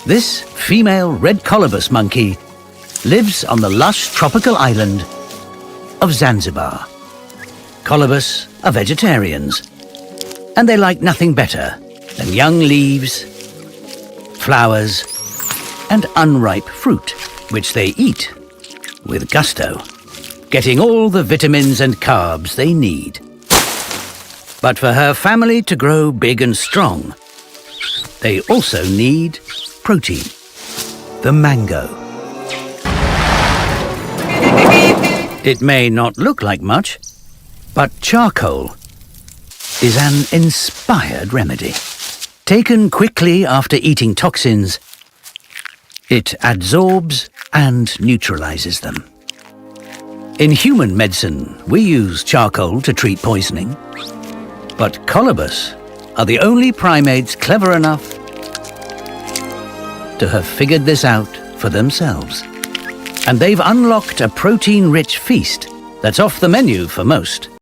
This female Red Colobus monkey lives on the lush tropical island of Zanzibar. Colobus are vegetarians, and they like nothing better than young leaves, flowers, and unripe fruit, which they eat with gusto, getting all the vitamins and carbs they need. But for her family to grow big and strong, they also need protein, the mango. It may not look like much, but charcoal is an inspired remedy. Taken quickly after eating toxins, it absorbs and neutralizes them. In human medicine, we use charcoal to treat poisoning, but colobus are the only primates clever enough to have figured this out for themselves. And they've unlocked a protein-rich feast that's off the menu for most.